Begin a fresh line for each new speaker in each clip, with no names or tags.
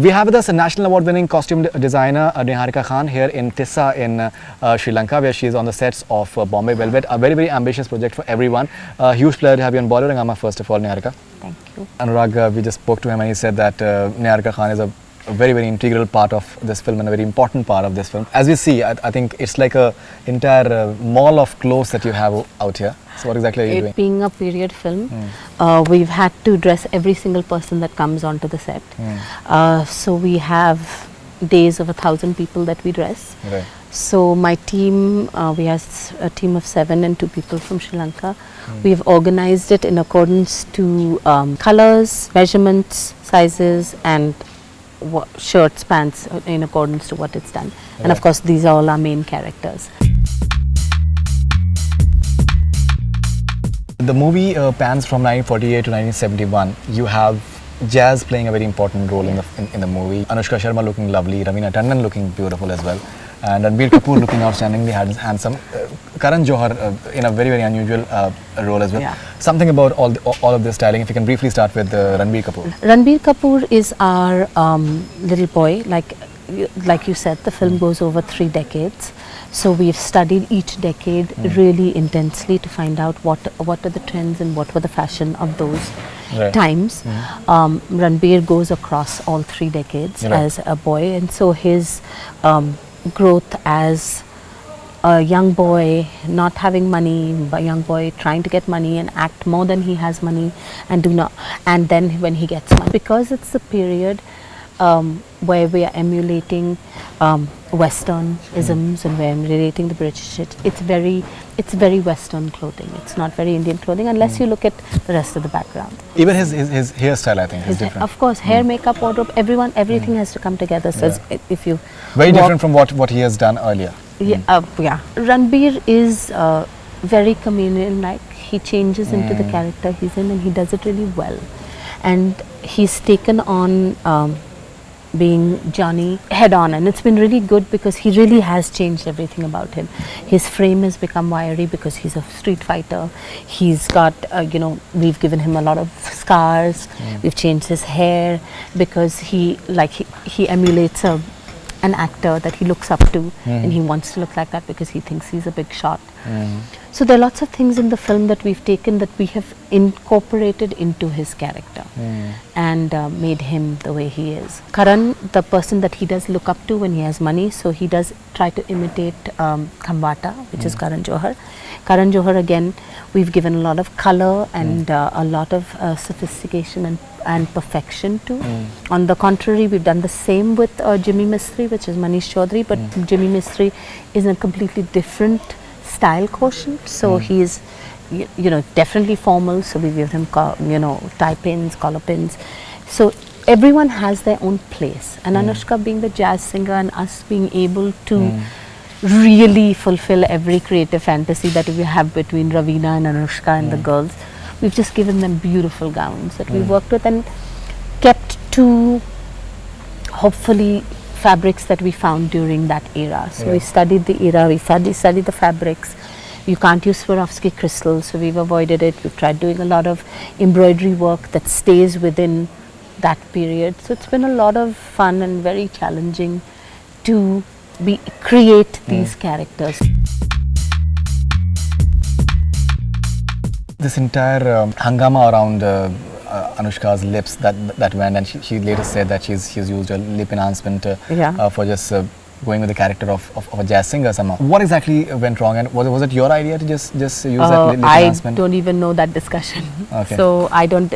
We have with us a national award-winning costume designer Niharika Khan here in Tissa in Sri Lanka, where she is on the sets of Bombay Velvet, a very, very ambitious project for everyone. Huge pleasure to have you on Bollywood Hungama, first of all, Niharika.
Thank you.
Anurag, we just spoke to him and he said that Niharika Khan is a very, very integral part of this film and a very important part of this film. As we see, I think it's like a entire mall of clothes that you have out here. So what exactly are you doing?
It being a period film, we've had to dress every single person that comes onto the set. So we have days of 1,000 people that we dress.
Right.
So my team, we have a team of 7 and 2 people from Sri Lanka. We've organized it in accordance to colors, measurements, sizes and shirts, pants in accordance to what it's done. And of course these are all our main characters.
The movie pans from 1948 to 1971. You have jazz playing a very important role in the movie. Anushka Sharma looking lovely, Ravina Tandon looking beautiful as well, and Ranbir Kapoor looking outstandingly handsome. Karan Johar in a very, very unusual role as well.
Yeah.
Something about all of this styling. If you can briefly start with Ranbir Kapoor.
Ranbir Kapoor is our little boy. Like you said, the film goes over 3 decades. So we've studied each decade really intensely to find out what are the trends and what were the fashion of those times. Ranbir goes across all 3 decades as a boy, and so his growth as a young boy, not having money, a young boy trying to get money and act more than he has money and and then when he gets money, because it's a period where we are emulating Western isms and we're emulating the British. It's very Western clothing. It's not very Indian clothing unless you look at the rest of the background.
Even his hairstyle, I think, is different.
Of course, hair, makeup, wardrobe, everything has to come together. So if you
very different from what he has done earlier.
Ranbir is very chameleon-like. He changes into the character he's in, and he does it really well. And he's taken on being Johnny head on, and it's been really good because he really has changed everything about him. His frame has become wiry because he's a street fighter. He's got we've given him a lot of scars. We've changed his hair because he emulates an actor that he looks up to, and he wants to look like that because he thinks he's a big shot. So there are lots of things in the film that we've taken that we have incorporated into his character and made him the way he is. Karan, the person that he does look up to when he has money, so he does try to imitate Khambata, which is Karan Johar. Karan Johar, again, we've given a lot of color and a lot of sophistication and perfection to. On the contrary, we've done the same with Jimmy Mistry, which is Manish Chaudhary, but Jimmy Mistry is in a completely different style quotient, so he's definitely formal, so we give him tie pins, collar pins, so everyone has their own place, and Anushka being the jazz singer and us being able to really fulfill every creative fantasy that we have between Ravina and Anushka and the girls, we've just given them beautiful gowns that we worked with and kept to hopefully fabrics that we found during that era. So we studied the era, we studied the fabrics. You can't use Swarovski crystals, so we've avoided it. We've tried doing a lot of embroidery work that stays within that period. So it's been a lot of fun and very challenging to create these characters.
This entire hangama around Anushka's lips that went, and she later said that she's used a lip enhancement for just going with the character of a jazz singer somehow. What exactly went wrong, and was it your idea to just use that lip enhancement?
I don't even know that discussion.
Okay.
So I don't,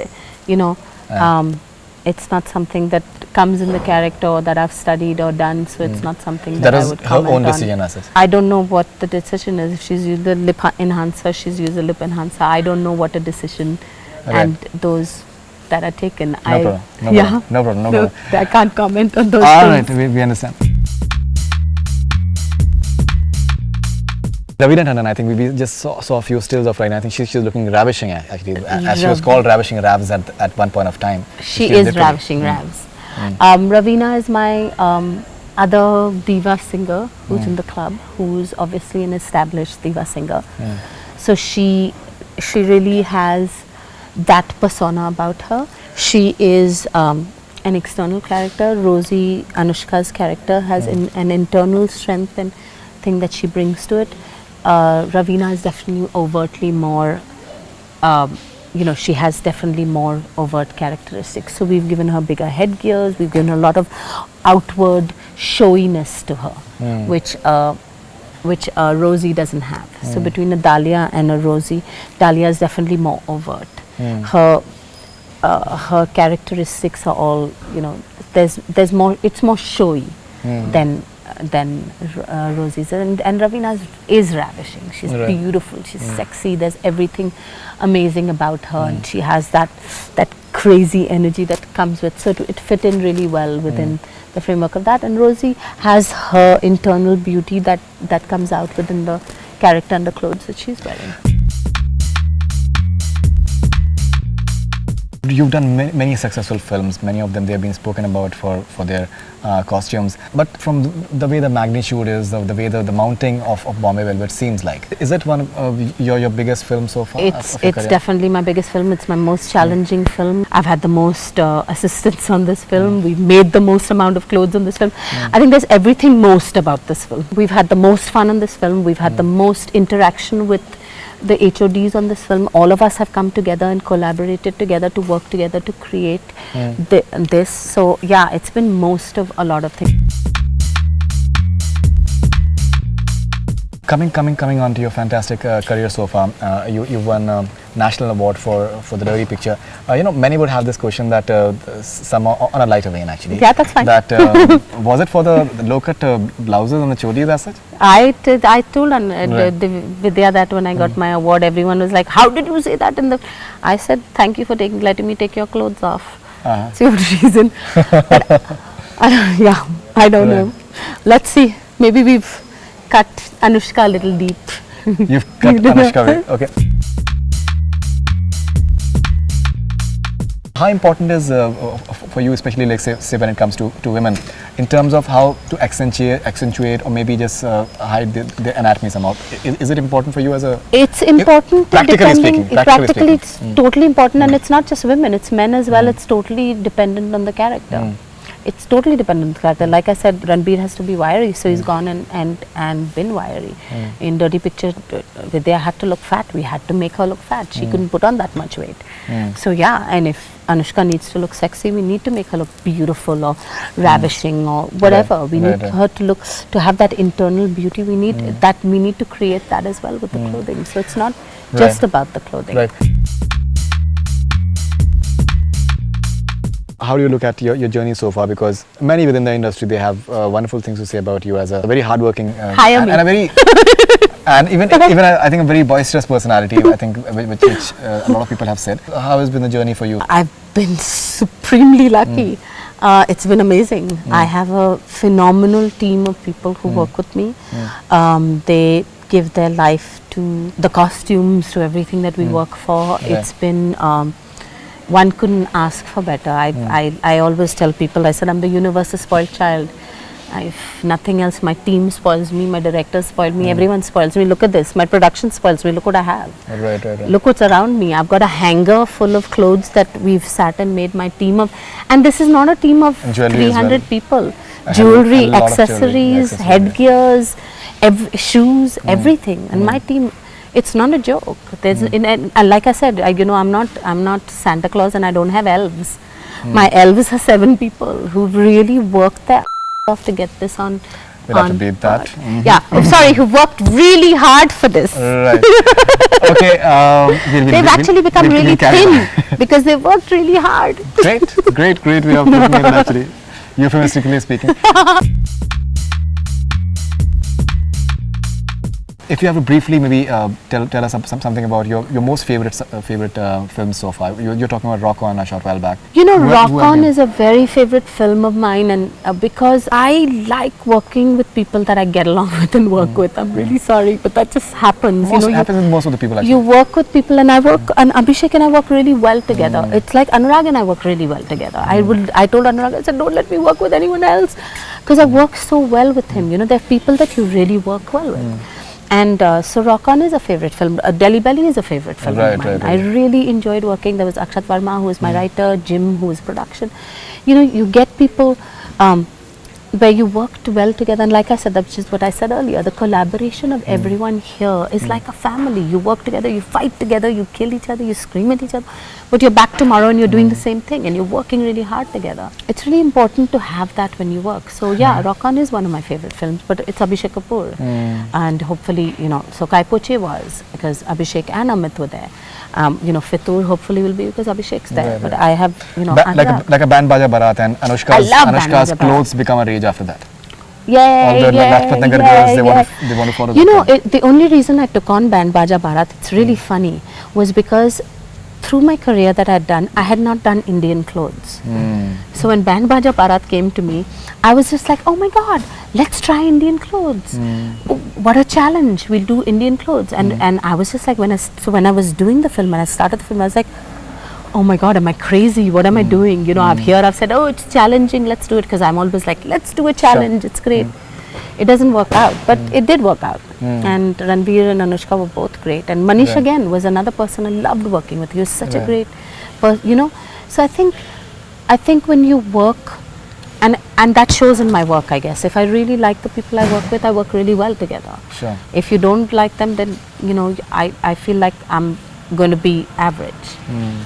it's not something that comes in the character or that I've studied or done, so it's not something that I would comment on.
That was her own decision, as such.
I don't know what the decision is. If she's used the lip enhancer, she's used a lip enhancer. I don't know what a decision and those that are taken.
No problem.
I can't comment on those
All
things.
right, we understand. Ravina Tandon, I think we just saw a few stills of her, and I think she's looking ravishing actually, as she was called Ravishing Ravs at one point of time.
She is Ravishing Ravs. Ravina is my other diva singer who's in the club, who's obviously an established diva singer. So she really has that persona about her. She is an external character. Rosie, Anushka's character, has an internal strength and thing that she brings to it. Ravina is definitely overtly more, she has definitely more overt characteristics. So we've given her bigger headgears, we've given her a lot of outward showiness to her, which Rosie doesn't have. So between a Dahlia and a Rosie, Dahlia is definitely more overt. Her characteristics are all, there's more, it's more showy than Rosie's. And Ravina is ravishing. She's beautiful, she's sexy, there's everything amazing about her, and she has that crazy energy that comes with, so it fit in really well within the framework of that. And Rosie has her internal beauty that comes out within the character and the clothes that she's wearing.
You've done many successful films. Many of them they have been spoken about for their costumes. But from the way the magnitude is, the way the mounting of Bombay Velvet seems like, is it one of your biggest films so far?
It's definitely my biggest film. It's my most challenging film. I've had the most assistants on this film. We've made the most amount of clothes on this film. I think there's everything most about this film. We've had the most fun on this film. We've had the most interaction with the HODs on this film. All of us have come together and collaborated together to work together to create this. So yeah, it's been most of a lot of things.
Coming on to your fantastic career so far, you've won a national award for the Dirty Picture. Many would have this question that some on a lighter vein actually.
Yeah, that's fine.
That was it for the low-cut blouses and the chodis as such?
I told Vidya that when I got my award, everyone was like, "How did you say that?" I said, "Thank you for letting me take your clothes off." See what reason? But, yeah, I don't know. Let's see. Maybe we've cut Anushka a little deep.
You've cut Anushka, okay. How important is for you, especially like say when it comes to women, in terms of how to accentuate or maybe just hide the anatomy somehow? Is it important for you as a?
It's important.
Practically speaking.
Practically, it's totally important, and it's not just women; it's men as well. It's totally dependent on the character. It's totally dependent on the character. Like I said, Ranbir has to be wiry, so he's gone and been wiry. In Dirty Picture, Vidya had to look fat. We had to make her look fat. She couldn't put on that much weight. So yeah, and if Anushka needs to look sexy, we need to make her look beautiful or ravishing or whatever. We need her to have that internal beauty. We need that. We need to create that as well with the clothing. So it's not just about the clothing.
Right. How do you look at your journey so far? Because many within the industry, they have wonderful things to say about you as a very hardworking and a very and even I think a very boisterous personality. I think which a lot of people have said. How has been the journey for you?
I've been supremely lucky. It's been amazing. I have a phenomenal team of people who work with me. They give their life to the costumes, to everything that we work for. It's been one couldn't ask for better. I always tell people, I said, I'm the universe's spoiled child. If nothing else, my team spoils me, my directors spoil me, everyone spoils me. Look at this, my production spoils me, look what I have.
Right.
Look what's around me. I've got a hanger full of clothes that we've sat and made my team of. And this is not a team of 300 people. Jewelry, accessories, headgears, shoes, everything. And my team, it's not a joke. There's and like I said, I'm not Santa Claus and I don't have elves. My elves are 7 people who really worked their off to get this on.
We'll have to beat that.
Yeah, I'm sorry, who worked really hard for this.
Right. Okay.
They've actually become really thin because they worked really hard.
Great way of putting it actually, euphemistically speaking. If you have to briefly maybe tell us something about your most favorite films so far. You're talking about Rock On, I shot a while back.
Rock On is a very favorite film of mine, and because I like working with people that I get along with and work with. I'm really sorry, but that just happens.
Happens with most of the people actually.
You work with people, and and Abhishek and I work really well together. It's like Anurag and I work really well together. I told Anurag, I said, don't let me work with anyone else, because I work so well with him. There are people that you really work well with. And so Rock On is a favorite film. Delhi Belly is a favorite film of mine. I really enjoyed working. There was Akshat Verma, who is my writer, Jim, who is production. You know, you get people where you worked well together, and like I said, that's just what I said earlier, the collaboration of everyone here is like a family. You work together, you fight together, you kill each other, you scream at each other, but you're back tomorrow and you're doing the same thing and you're working really hard together. It's really important to have that when you work. So yeah, Rock On is one of my favorite films, but it's Abhishek Kapoor, and hopefully, you know, so Kai Poche was, because Abhishek and Amit were there. You know, Fitur hopefully will be because Abhishek's there, but I have, you know,
like a Band Baaja Baaraat, and Anushka's clothes become a rage after that. All the Rajpatnagar girls, they want to follow.
You know, the only reason I took on Band Baaja Baaraat, it's really funny, was because through my career that I had done, I had not done Indian clothes. So when Band Baaja Baaraat came to me, I was just like, oh my God, let's try Indian clothes. What a challenge, we'll do Indian clothes. And I was just like, when I was doing the film, when I started the film, I was like, oh my God, am I crazy? What am I doing? You know, I've said, oh, it's challenging, let's do it, because I'm always like, let's do a challenge, it's great. It doesn't work out, but it did work out. And Ranbir and Anushka were both great. And Manish again was another person I loved working with. He was such a great person, you know. So I think when you work, and that shows in my work, I guess. If I really like the people I work with, I work really well together.
Sure.
If you don't like them, then, you know, I feel like I'm going to be average.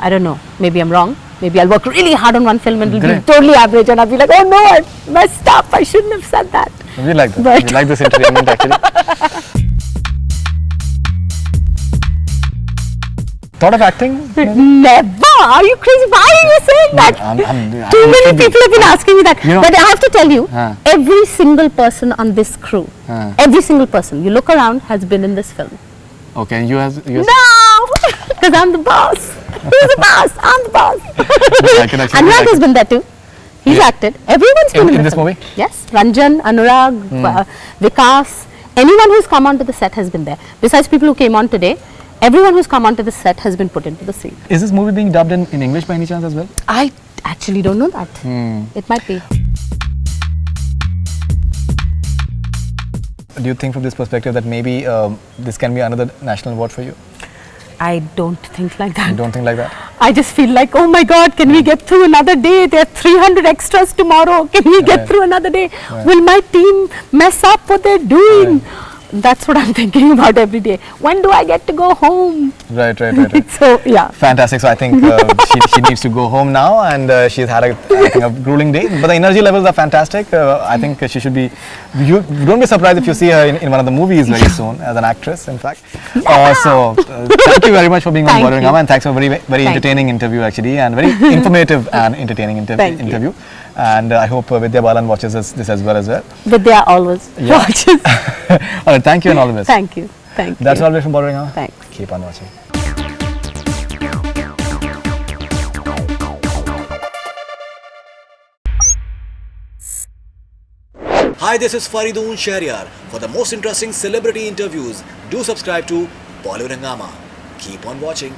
I don't know. Maybe I'm wrong. Maybe I'll work really hard on one film and it'll be totally average, and I'll be like, oh no, I messed up. I shouldn't have said that.
We like that. We like this entertainment actually. Thought of acting?
Never. Are you crazy? Why are you saying that? Too many people have been asking me that. You know, but I have to tell you, every single person on this crew, every single person, you look around, has been in this film.
Okay, and you has
No! Because I'm the boss. Who's the boss? I'm the boss. Anurag has been there too. He's acted. Everyone's been
in this movie?
Yes. Ranjan, Anurag, Vikas, anyone who's come onto the set has been there. Besides people who came on today, everyone who's come onto the set has been put into the scene.
Is this movie being dubbed in English by any chance as well?
I actually don't know that. It might be.
Do you think from this perspective that maybe this can be another national award for you?
I don't think like that.
You don't think like that?
I just feel like, oh my God, can we get through another day? There are 300 extras tomorrow. Can we get through another day? Will my team mess up what they're doing? That's what I'm thinking about every day. When do I get to go home?
Right.
So, yeah.
Fantastic. So I think she needs to go home now, and she's had a grueling day. But the energy levels are fantastic. I think she should be. You don't be surprised if you see her in one of the movies very soon as an actress, in fact. So thank you very much for being on Bollywood Hungama, and thanks for a very entertaining interview actually, and very informative and entertaining interview. And I hope Vidya Balan watches this as well.
Vidya always watches.
All right, thank you and all the best.
Thank you.
That's all from Bollywood Hungama.
Thanks.
Keep on watching.
Hi, this is Faridoon Shahryar. For the most interesting celebrity interviews, do subscribe to Bollywood Hungama. Keep on watching.